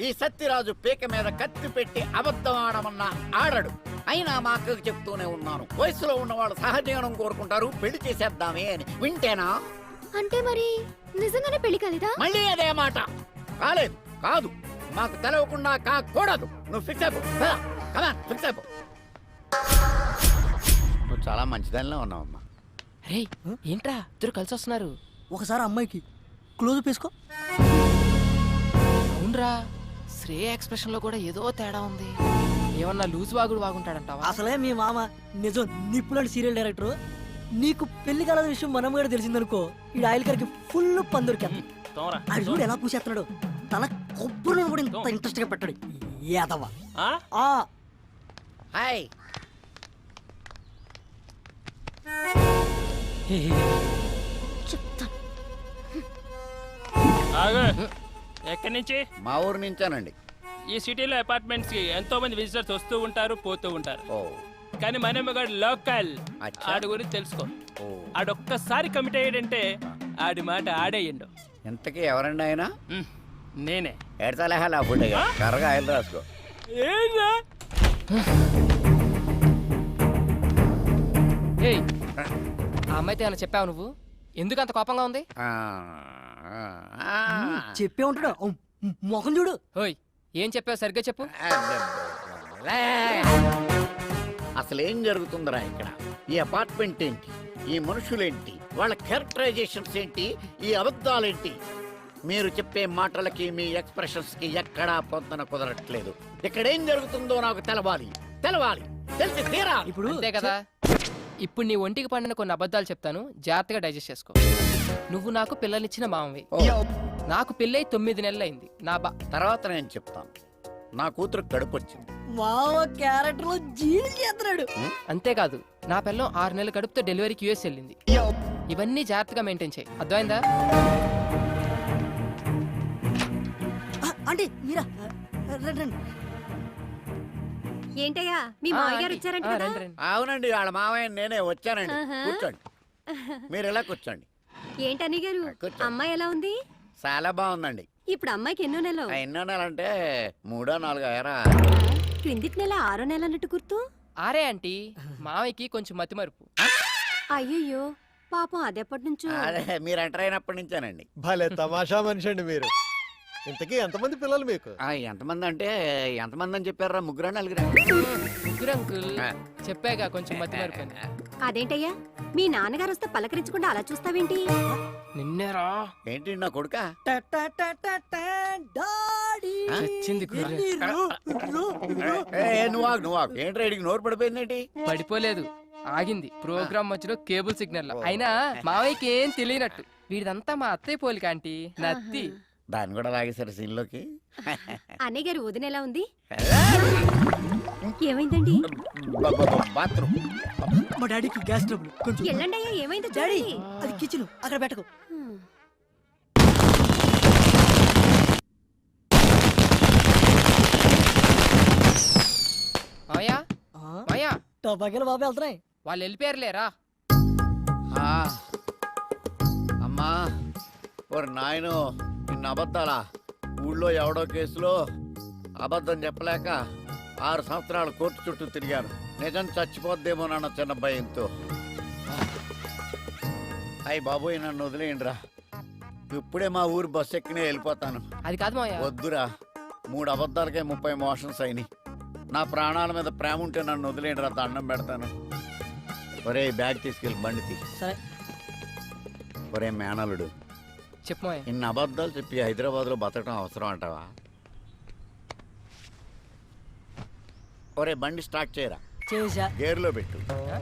ఈ సత్యరాజు పీక మీద కత్తి పెట్టి అబద్ధం ఆడమన్నా ఆడడు. అయినా మా అక్కకు చెప్తూనే ఉన్నాను, వయసులో ఉన్న వాళ్ళు సహజీవనం కోరుకుంటారు, పెళ్లి చేసేద్దామే అని. వింటేనా? అంటే మరి నిజంగానే పెళ్లి కాలేదా? మళ్ళీ అదే మాట. కాలేదు, కాదు, మాకు తెలవకుండా కాకూడదు. నువ్వు ఫిక్స్ అయిపో. ఫిక్స్ అయిపో. నువ్వు చాలా మంచిదానిలో ఉన్నావమ్మా. రే ఏంట్రా ఇద్దరు కలిసి వస్తున్నారు? ఒకసారి అమ్మాయికి క్లోజ్ వేసుకో. అవునరా, శ్రేయ ఎక్స్ప్రెషన్ లో కూడా ఏదో తేడా ఉంది. ఏమన్నా లూజ్ వాగుడు వాగుంటాడంటావా? అసలే మీ మామ నిజం నిప్పులాంటి సీరియల్ డైరెక్టర్. నీకు పెళ్లి కాలేద విషయం మనం కూడా తెలిసిందనుకో, ఈ ఆయిల్ కరికి ఫుల్ పందురికి. అది చూడు ఎలా పూసేస్తున్నాడు. తన కొబ్బరి కూడా ఇంత ఇంట్రెస్ట్ గా పెట్టాడు. ఏదవా? హాయ్. ఎక్కడి నుంచి? మా ఊరు నుంచానండి. ఈ సిటీలో అపార్ట్మెంట్స్ కి ఎంతో మంది విజిటర్స్ వస్తూ ఉంటారు, పోతూ ఉంటారు. కానీ మనమ్మగాడు లోకల్. ఆడి గురించి తెలుసుకో. ఆడొక్కసారి కమిట్ అయ్యాడంటే ఆడి మాట ఆడేయండు. ఇంతకీ ఎవరండి ఆయన? నేనే. ఎడతలేహాలి ఫుడ్ కర్రగా ఆయిల్ రాసుకో. ఏయ్, ఆ అమ్మాయితో ఏమైనా చెప్పావు నువ్వు? ఎందుకు అంత కోపంగా ఉంది? చెప్పే ఉంటాడు. మొఖం చూడు. ఓయ్ ఏం చెప్పావు సరిగ్గా చెప్పు. అసలు ఏం జరుగుతుందిరా ఇక్కడ? ఈ అపార్ట్మెంట్ ఏంటి? ఈ మనుషులేంటి? వాళ్ళ క్యారెక్టరైజేషన్స్ ఏంటి? ఈ అబద్ధాలేంటి? మీరు చెప్పే మాటలకి మీ ఎక్స్ప్రెషన్స్ కి ఎక్కడా పొందన కుదరట్లేదు. ఇక్కడ ఏం జరుగుతుందో నాకు తెలవాలి. తెలిసి తీరా. ఇప్పుడు అంతే కదా. ఇప్పుడు నీ ఒంటికి పండిన కొన్ని అబద్ధాలు చెప్తాను, జాగ్రత్తగా డైజెస్ట్ చేసుకో. నువ్వు నాకు పిల్లనిచ్చిన మామవి. నాకు పెళ్ళై 9 నెలలైంది. నా తర్వాత నేను చెప్తాను. నా కూతురు కడుపు వచ్చింది. మామ క్యారెక్టర్ లో జీని చేస్తున్నాడు. అంతేకాదు, నా పిల్లం 6 నెలల కడుపుతో డెలివరీకి యూఎస్ వెళ్ళింది. ఇవన్నీ జాగ్రత్తగా మెయింటైన్ చేయి, అర్థమైందా? అంటే మీరా? ఏంటయ్యా మీ మామయ్య గారు వచ్చారంట కదా? అవునండి, వాళ్ళ మామయ్య నేనే వచ్చానండి. కూర్చోండి, మీరు ఎలా కూర్చోండి. ఏంటని గారు, అమ్మాయి ఎలా ఉంది? చాలా బాగుందండి. ఇప్పుడు అమ్మాయికి ఎన్నో నెలలు? ఎన్నో నెల అంటే 3 4 ఏరా. క్రిందికి నెల 6 నెల అన్నట్టు గుర్తు. 6 ఆంటీ. మామయ్యకి కొంచెం మతిమరుపు. అయ్యయ్యో, పాపం అదెప్పటి నుంచో. అదే మీరు ఎంటర్ అయినప్పటి నుంచేనండి. భలే తమాషా మనిషి అండి మీరు. ఇంతకీ ఎంతమంది పిల్లలు మీకు? ఎంతమంది అంటే ఎంతమంది అని చెప్పారా? ముగ్గురా నలుగురా? ముగ్గురు అంకుల్. చెప్పాగా కొంచెం మతి మరిపోయింది. అదేంటయ్యా మీ నాన్నగారు వస్తే పలకరించకుండా అలా చూస్తావేంటి? నిన్నేరా ఏంటి నా కొడుక? వచ్చింది నువ్వు ఏంటి రైడింగ్ నోరు పడిపోయిందేంటి? పడిపోలేదు, ఆగింది. ప్రోగ్రామ్ మధ్యలో కేబుల్ సిగ్నల్. అయినా మావయ్యకి ఏం తెలియనట్టు వీడిదంతా మా అత్తయ్య పోలిక ఆంటీ, నత్తి. దాన్ని కూడా లాగేశారు సీన్లోకి. అన్నయ్య గారు వదిన ఎలా ఉంది? ఏమైందండి? బాత్రూమ్. మా డాడీకి గ్యాస్ ట్రబుల్. కొంచెం ఎల్లండి అయ్యా, ఏమైందో డాడీ చూడండి. అది కిచెన్, అక్కడ పెట్టకు. మాయా మాయా, టపాకాయలు బాబు వెళ్తున్నాయి. వాళ్ళు వెళ్ళిపోయారులేరా. అమ్మా ఓరి నాయను, నిన్న అబద్ధాలా? ఊళ్ళో ఎవడో కేసులో అబద్ధం చెప్పలేక 6 సంవత్సరాలు కోర్టు చుట్టూ తిరిగాను. నిజం చచ్చిపోద్దేమోనన్న చిన్న భయంతో. అయ్యి బాబోయ్, నన్ను వదిలేయండిరా. ఇప్పుడే మా ఊరు బస్సు ఎక్కినే వెళ్ళిపోతాను. అది కాదు మాయా. వద్దురా, 3 అబద్ధాలకే 30 మోషన్స్ అయినాయి. నా ప్రాణాల మీద ప్రేమ ఉంటే నన్ను వదిలేయండిరా, దండం పెడతాను. ఒరే బ్యాగ్ తీసుకెళ్ళి బండి తీ. సరే. ఒరే మేనలుడు, చెప్పు మాయా. ఇన్ని అబద్ధాలు చెప్పి హైదరాబాద్లో బతకడం అవసరం అంటావా? ఒరే బండి స్టార్ట్ చేయరా. చేసా. గేర్లో పెట్టు.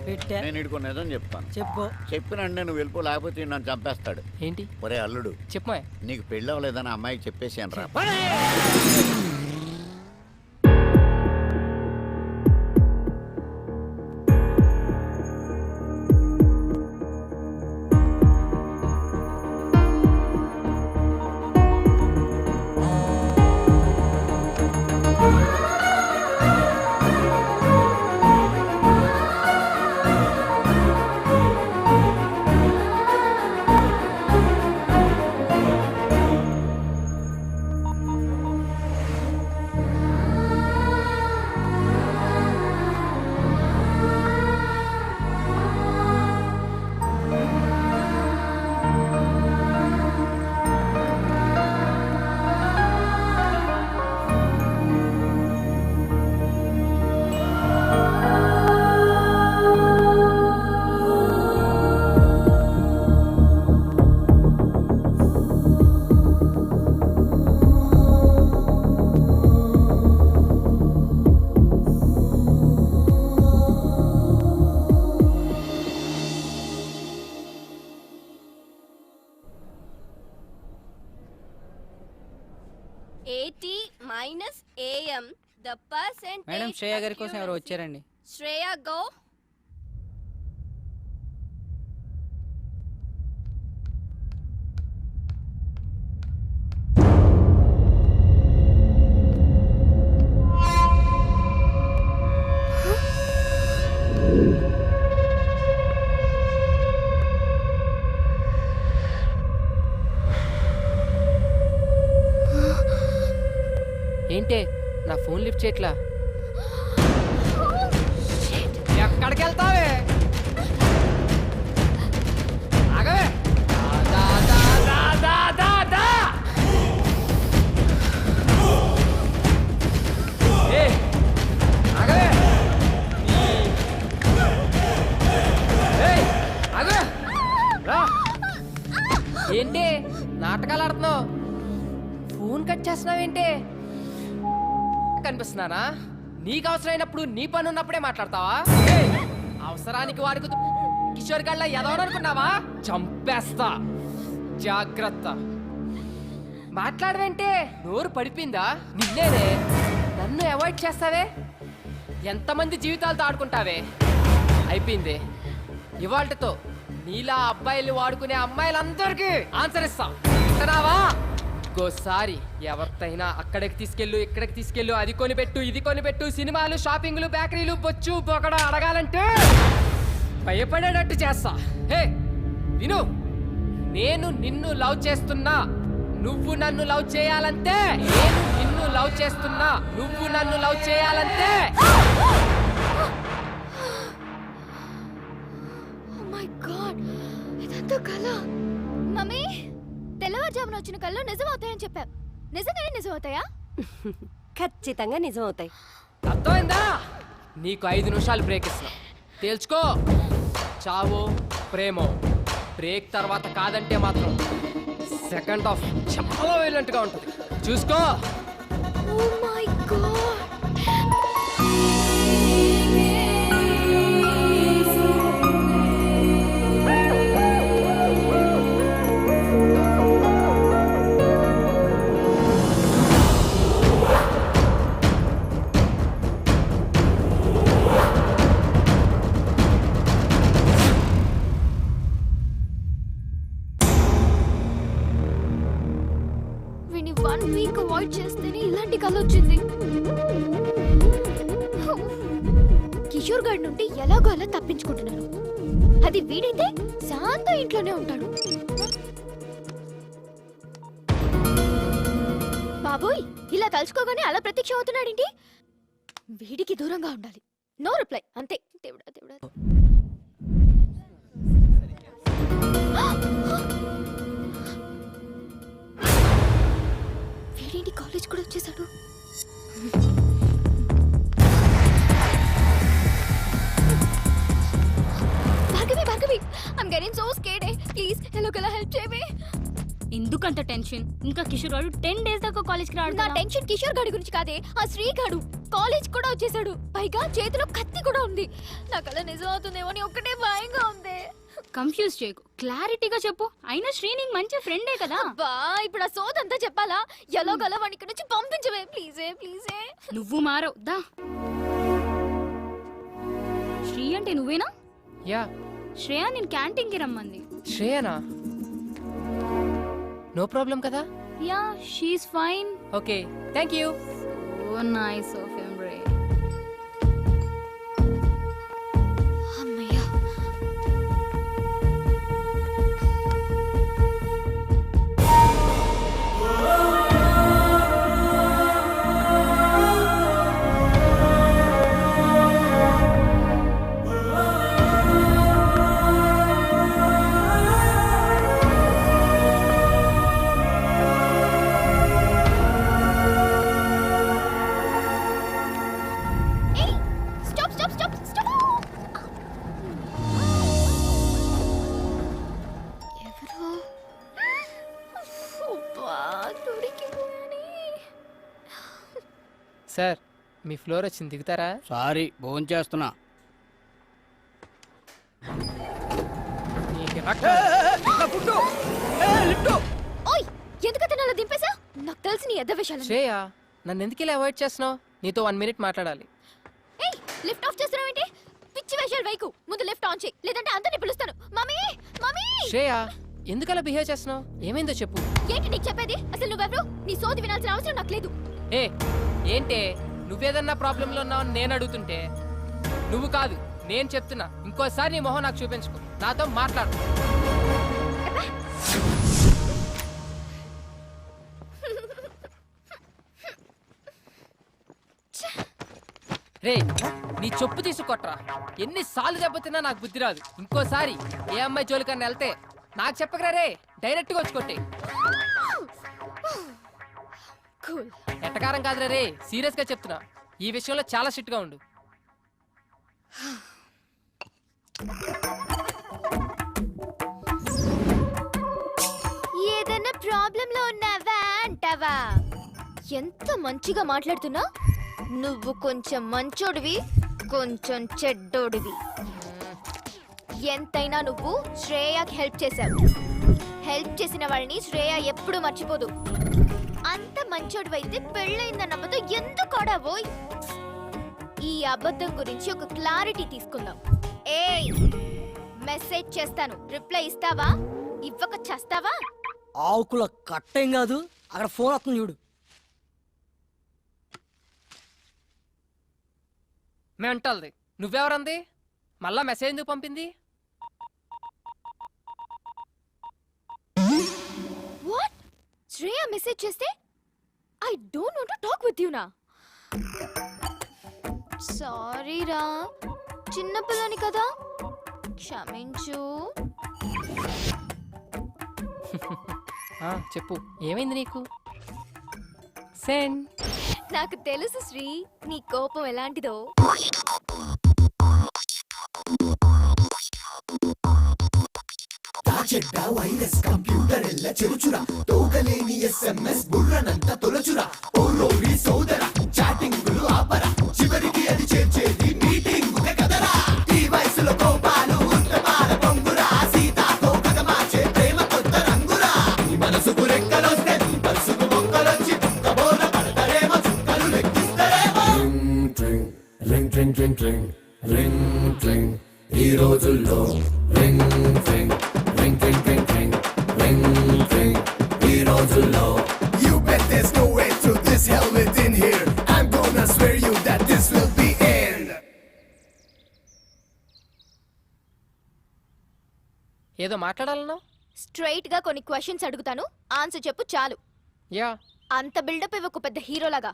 పెట్టా. నేను ఇడుకో నిజం చెప్తాను. చెప్పు. చెప్పినంటే నువ్వు వెళ్ళిపో, లేకపోతే ఈడు నన్ను చంపేస్తాడు. ఏంటి? ఒరే అల్లుడు, చెప్పు మాయా. నీకు పెళ్ళి అవ్వలేదని అమ్మాయికి చెప్పేసాను రా. మేడం, శ్రేయ గారి కోసం ఎవరు వచ్చారండి? శ్రేయ గో. ఏంటే నా ఫోన్ లిఫ్ట్ చేయట్లా? ఎక్కడికి వెళ్తావే? ఆగవే. దా, దా, దా, దా, దా, దా. ఏయ్, ఆగవే. ఏయ్, ఆగవే. రా. ఏంటి నాటకాలు ఆడుతున్నావు? ఫోన్ కట్ చేస్తున్నావేంటి? కనిపిస్తున్నానా? నీకు అవసరమైనప్పుడు నీ పని ఉన్నప్పుడే మాట్లాడతావా? అవసరానికి వాడుకు కిషోర్ గళ్ళ ఎదవననుకున్నావా? చంపేస్తా, జాగ్రత్త. మాట్లాడవేంటే? నోరు పడిపోయిందా? నిన్నేనే. నన్ను అవాయిడ్ చేస్తావే? ఎంతమంది జీవితాలతో ఆడుకుంటావే? అయిపోయింది. ఇవాళ్టితో నీలా అబ్బాయిలు వాడుకునే అమ్మాయిలందరికీ ఆన్సర్ ఇస్తా. వింటున్నావా? ఇంకోసారి ఎవరితైనా అక్కడికి తీసుకెళ్ళు, ఇక్కడికి తీసుకెళ్ళు, అది కొనిపెట్టు, ఇది కొనిపెట్టు, సినిమాలు, షాపింగ్లు, బేకరీలు, బొచ్చు బొకడ అడగాలంటే భయపడేటట్టు చేస్తా. హే విను, నేను నిన్ను లవ్ చేస్తున్నా, నువ్వు నన్ను లవ్ చేయాలంటే. నేను నిన్ను లవ్ చేస్తున్నా, నువ్వు నన్ను లవ్ చేయాలంటే. Oh my God, కళ మమ్మీ తెల్లవారుజామున వచ్చిన కళ్ళు నిజం అవుతాయని చెప్పావు. నిజంగానే నిజం అవుతాయా? ఖచ్చితంగా నిజమవుతాయి. అర్థమైందా? నీకు 5 నిమిషాలు బ్రేక్ ఇస్తున్నా, తేల్చుకో. చావో ప్రేమో, బ్రేక్ తర్వాత కాదంటే మాత్రం సెకండ్ హాఫ్ చాలా వైలెంట్గా ఉంటుంది, చూసుకో. Oh my God. వీడిని 1 వీక్ అవాయిడ్ చేస్తేనే ఇలాంటి కళ వచ్చింది. కిషోర్ గారి నుండి ఎలాగో అలా తప్పించుకుంటున్నాను. అది వీడైతే శాంత ఇంట్లోనే ఉంటాడు. బాబోయ్, ఇలా తలుచుకోగానే అలా ప్రత్యక్షం అవుతున్నాడేంటి? వీడికి దూరంగా ఉండాలి. నో రిప్లై, అంతే. దేవుడా దేవుడా. వీడేంటి కాలేజ్ కూడా వచ్చేసాడు? Bhargavi, I'm getting so scared. Please ఎలాగోలా హెల్ప్ చేయవే. ఎందుకంత టెన్షన్? ఇంకా కిషోర్ గారు 10 days దాకా కాలేజ్కి రాడు. నా టెన్షన్ కిషోర్ గాడి గురించి కాదే, ఆ శ్రీ గాడు కాలేజ్ కూడా వచ్చేసాడు. పైగా చేతిలో కత్తి కూడా ఉంది. నాకలా నిజం అవుతుందేమో అని ఒక్కటే భయంగా ఉంది. కన్ఫ్యూజ్ చేయకు, క్లారిటీగా చెప్పు. అయినా శ్రీ నీకు మంచి ఫ్రెండే కదా. బా, ఇప్పుడు ఆ సోదంతా చెప్పాలా? ఎలాగోలా వాడిని ఇక్కడ నుంచి పంపించవే ప్లీజే ప్లీజే. నువ్వు మారవు దా. శ్రీ అంటే నువ్వేనా? యా. శ్రేయ నేను క్యాంటీన్కి రమ్మంది. శ్రేయనా? నో ప్రాబ్లం కదా? Yeah, she is fine. Okay, thank you. So nice of him రే. అమ్మయ్యా. సార్, మీ ఫ్లోర్ వచ్చింది, దిగుతారా? సారీ, భోజనం చేస్తున్నా. ఓయ్, ఎందుకు అలా దింపేసా? నాకు తెలిసి నీ ఎద్ద విషయాలు. శ్రేయ, నన్ను ఎందుకు ఇలా అవాయిడ్ చేస్తున్నావు? నీతో 1 minute మాట్లాడాలి. ఏయ్, లిఫ్ట్ ఆఫ్ చేస్తున్నావు ఏంటి? పిచ్చి వేషాలు వైకు. ముందు లిఫ్ట్ ఆన్ చేయి, లేదంటే అందరిని పిలుస్తాను. Mummy mummy. శ్రేయ, ఎందుకు అలా బిహేవ్ చేస్తున్నావు? ఏమైందో చెప్పు. ఏంటి నీకు చెప్పేది? అసలు నువ్వెవరు? నీ సోది వినాల్సిన అవసరం నాకు లేదు. ఏ ఏంటే, నువ్వేదన్నా ప్రాబ్లంలో ఉన్నావని నేను అడుగుతుంటే నువ్వు కాదు నేను చెప్తున్నా. ఇంకోసారి నీ మొహం నాకు చూపించుకో, నాతో మాట్లాడు. రే, నీ చెప్పు తీసుకొట్రా. ఎన్నిసార్లు దెబ్బతిన్నా నాకు బుద్ధి రాదు. ఇంకోసారి ఏ అమ్మాయి జోలికన్నా వెళ్తే నాకు చెప్పకరా రే, డైరెక్ట్గా వచ్చి కొట్టే. ఎట్టకారం కాదురా రే, సీరియస్ గా చెప్తున్నా. ఈ విషయంలో చాలా స్ట్రిక్ట్ గా ఉండు. ఏదైనా ప్రాబ్లం లో ఉన్నావా అంటావా? ఎంత మంచిగా మాట్లాడుతున్నా. నువ్వు కొంచెం మంచోడివి, కొంచెం చెడ్డోడివి. ఎంతైనా నువ్వు శ్రేయకి హెల్ప్ చేశావు. హెల్ప్ చేసిన వాళ్ళని శ్రేయ ఎప్పుడు మర్చిపోదు. అంత మంచోడివైతే పెళ్ళైందన్న అబద్ధం ఎందుకు ఆడావోయ్? ఈ అబద్ధం గురించి ఒక క్లారిటీ తీసుకుందాం. ఏయ్, మెసేజ్ చేస్తాను, రిప్లై ఇస్తావా? ఇవ్వక చేస్తావా? ఆకుల కట్టేం కాదు, అక్కడ ఫోన్ వస్తుంది చూడు. మెంటల్ది. నువ్వెవరంది? మళ్ళా మెసేజ్ ఎందుకు పంపింది? వాట్? శ్రేయ మెసేజ్ చేస్తే I don't want to talk with you నా. సారీ రా, చిన్నపిల్లని కదా, క్షమించు. చెప్పు ఏమైంది నీకు? సెండ్. నాకు తెలుసు శ్రీ, నీ కోపం ఎలాంటిదో. వైరస్ కంప్యూటర్ ఎల్ల చెరుచురా తోగలేని SMS బుర్రనంత తొలచురా ఓ రోగి సోదర చాటింగులు ఆపరా చివరికి అది చేర్చేది మీటింగ్ కదరా ఈ వయసులో కోపాలు ఉత్తమాల పొంగురా సీతాతో కగమాచే ప్రేమ కొత్త రంగురా ఈ మనసుకు రెక్కలొస్తే మనసుకు మొక్కలొచ్చి కబోల పడతారేమో చుక్కలు లెక్కిస్తారేమో రింగ్ ట్రింగ్ ట్రింగ్ ట్రింగ్ రింగ్ ట్రింగ్ ఈ రోజుల్లో రింగ్ ట్రింగ్ రింగ్ ట్రింగ్ ట్రింగ్ ట్రింగ్ రింగ్ ట్రింగ్ ఈ రోజుల్లో You bet there's no way through this hell within here I'm gonna swear you that this will be end ఏదో మాట్లాడాలన్నావు? స్ట్రైట్ గా కొన్ని క్వశ్చన్స్ అడుగుతాను, ఆన్సర్ చెప్పు చాలు. యా. అంత బిల్డప్ ఇవ్వకు పెద్ద హీరోలాగా.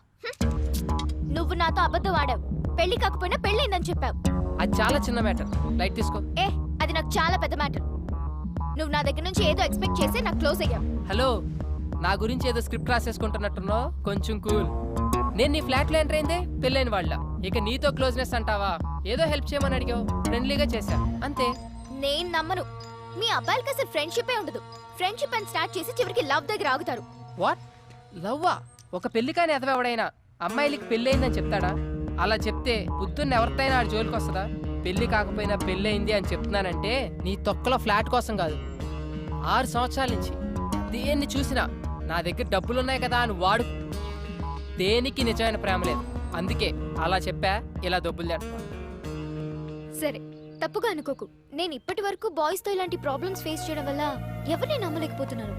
నువ్వు నాతో అబద్ధం ఆడావు, పెళ్లి కాకపోయినా పెళ్ళైందని చెప్పావు. అది చాలా చిన్న మ్యాటర్, లైట్ తీసుకో. అది నాకు చాలా పెద్ద మ్యాటర్. నువ్వు నా దగ్గర నుంచి ఏదో ఎక్స్పెక్ట్ చేసి నాకు క్లోజ్ అయ్యావు. హలో, నా గురించి ఏదో స్క్రిప్ట్ రాసేసుకుంటున్నట్టున్నావు, కొంచెం కూల్. నేను నీ ఫ్లాట్ లో ఎంటర్ అయిందే పెళ్ళైన వాళ్ళ, ఇక నీతో క్లోజ్నెస్ అంటావా? ఏదో హెల్ప్ చేయమని అడిగావు, ఫ్రెండ్లీగా చేశా అంతే. నేను నమ్మను. మీ అబ్బాయిలకి అసలు ఫ్రెండ్షిపే ఉండదు. ఫ్రెండ్షిప్ అని స్టార్ట్ చేసి చివరికి లవ్ దగ్గర ఆగుతారు. వాట్? లవ్వా? ఒక పెళ్లి కాని ఎదవెవడైనా అమ్మాయిలకి పెళ్ళయిందని చెప్తాడా? అలా చెప్తే పొద్దున్న ఎవరితైనా ఆడి జోలికి వస్తుందా? పెళ్లి కాకపోయినా పెళ్ళయింది అని చెప్తున్నానంటే నీ తొక్కలో ఫ్లాట్ కోసం కాదు. 6 సంవత్సరాల నుంచి దేన్ని చూసినా నా దగ్గర డబ్బులున్నాయి కదా అని వాడు. దేనికి నిజమైన ప్రేమ లేదు, అందుకే అలా చెప్పా. ఇలా డబ్బులు తెస్తా. సరే, తప్పుగా అనుకోకు. నేను ఇప్పటి వరకు బాయ్స్ తో ఇలాంటి ప్రాబ్లమ్స్ ఫేస్ చేయడం వల్ల ఎవరిని నమ్మలేకపోతున్నాను.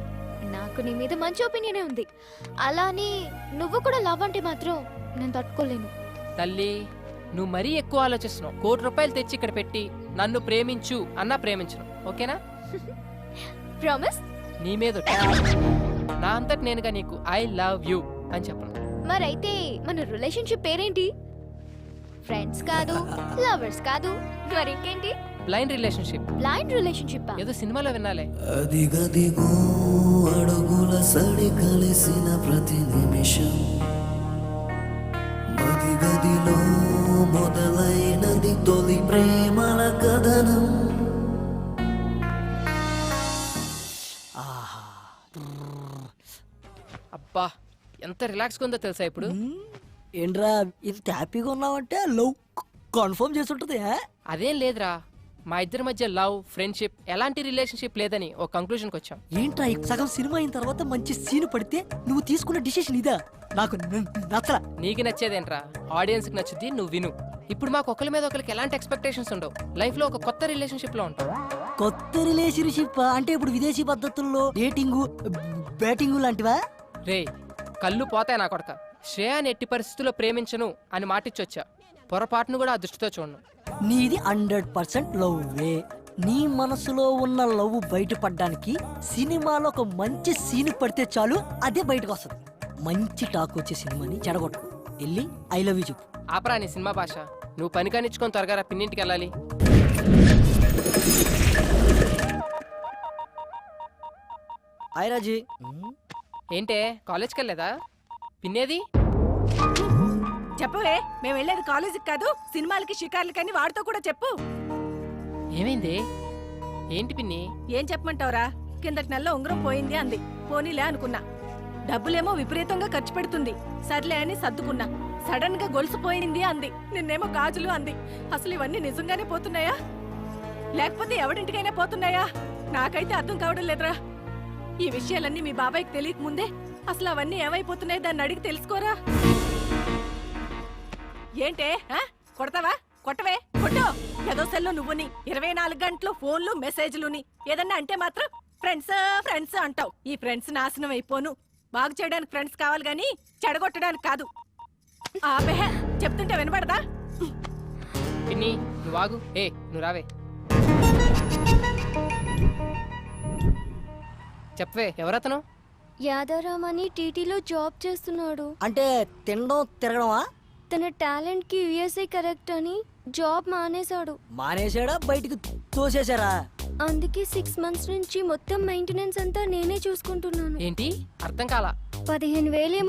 నాకు నీ మీద మంచి ఒపీనియనే ఉంది. అలానే నువ్వు కూడా లవ్ అంటే మాత్రం నేను తట్టుకోలేను. తల్లి, నువ్వు మరీ ఎక్కువ ఆలోచిస్తున్నావు. 1 కోటి రూపాయలు తెచ్చి ఇక్కడ పెట్టి నన్ను ప్రేమించు అన్నా ప్రేమించను, ఓకేనా? ప్రామిస్? నీ మీద నా అంతటి నేనుగా నీకు ఐ లవ్ యూ అని చెప్పను. మరైతే మన రిలేషన్షిప్ పేరేంటి? ఫ్రెండ్స్ కాదు, లవర్స్ కాదు, మరింకేంటి? Blind relationship. బ్లైండ్ రిలేషన్షిప్ ఏదో సినిమాలో వినాలే. అదిగదిగో అడుగుల సడి కలిసిన ప్రతి నిమిషం మదిగదిలో మొదలైనది తొలి ప్రేమల కథనం. అబ్బా, ఎంత రిలాక్స్గా ఉందో తెలుసా ఇప్పుడు? ఏంట్రా ఇంత హ్యాపీగా ఉన్నావంటే లవ్ కన్ఫర్మ్ చేస్తుంటది. అదేం లేదురా, మా ఇద్దరి మధ్య లవ్, ఫ్రెండ్షిప్, ఎలాంటి రిలేషన్షిప్ లేదని ఒక కంక్లూజన్కి వచ్చాం. ఏంట్రా సగం సినిమా అయిన తర్వాత మంచి సీన్ పడితే నువ్వు తీసుకున్న డిసిషన్ ఇదా? నాకు నచ్చలా. నీకు నచ్చేదేంట్రా, ఆడియన్స్ కి నచ్చుద్ది, నువ్వు విను. ఇప్పుడు మాకు ఒకరి మీద ఒకరికి ఎలాంటి ఎక్స్పెక్టేషన్స్ ఉండవు. లైఫ్ లో ఒక కొత్త రిలేషన్షిప్ లో ఉంటాం. కొత్త రిలేషన్షిప్ అంటే ఇప్పుడు విదేశీ పద్ధతుల్లో డేటింగ్, బ్యాటింగ్ లాంటివా? రే, కళ్ళు పోతాయి నా కొడక. శ్రేయాని ఎట్టి పరిస్థితుల్లో ప్రేమించను అని మాటిచ్చొచ్చా. పొరపాటును కూడా ఆ దృష్టితో చూడను. నీది 100% లవ్వే. నీ మనసులో ఉన్న లవ్ బయటపడడానికి సినిమాలో ఒక మంచి సీన్ పడితే చాలు, అదే బయటకు వస్తుంది. మంచి టాక్ వచ్చే సినిమాని చెడగొట్టుకో. వెళ్ళి ఐ లవ్ యూ చెప్పు. ఆపరా నీ సినిమా భాష. నువ్వు పని కానిచ్చుకొని త్వరగా పిన్నింటికి వెళ్ళాలి. హాయ్ రాజీ. ఏంటే కాలేజ్కి వెళ్ళలేదా? పిన్నేది? చెప్పవే, మేము వెళ్ళేది కాలేజీకి కాదు, సినిమాలకి షికార్లకని వాడితో కూడా చెప్పు. ఏమైంది? ఏంటి పిన్ని? ఏం చెప్పమంటావురా? కిందటి నెలలో ఉంగరం పోయింది అంది. పోనీలే అనుకున్నా. డబ్బులేమో విపరీతంగా ఖర్చు పెడుతుంది. సర్లే అని సర్దుకున్నా. సడన్ గా గొలుసు పోయింది అంది. నిన్నేమో గాజులు అంది. అసలు ఇవన్నీ నిజంగానే పోతున్నాయా లేకపోతే ఎవడింటికైనా పోతున్నాయా? నాకైతే అర్థం కావడం లేదురా. ఈ విషయాలన్నీ మీ బాబాయ్కి తెలియక ముందే అసలు అవన్నీ ఏమైపోతున్నాయి దాన్ని అడిగి తెలుసుకోరా. ఏంటే కొడతావా? కొట్టవే, కొట్టు. ఏదో సెల్లో నువ్వుని 24 గంటలు ఫోన్లు మెసేజ్లుని ఏదన్నా అంటే మాత్రం ఫ్రెండ్స్ ఫ్రెండ్స్ అంటావు. ఈ ఫ్రెండ్స్ నాశనం అయిపోను. బాగు చేయడానికి ఫ్రెండ్స్ కావాలి గాని చెడగొట్టడానికి కాదు. ఆపే, చెప్తుంటే వినపడదా? పిన్ని నువ్వు ఆగు. నువ్వు రావే. చెప్పవే, ఎవరతను? యాదారామ్ అని టీటీలో జాబ్ చేస్తున్నాడు. అంటే తినడం తిరగడమా? తన టాలెంట్ కి యుఎస్ఏ కరెక్ట్ అని జాబ్ మానేశాడు. మానేశాడా? బయటికి తోసేశారా? అందుకే 6 months నుంచి మొత్తం మెయింటెనెన్స్ అంతా నేనే చూసుకుంటున్నాను. ఏంటి అర్థం కాలా? 15,000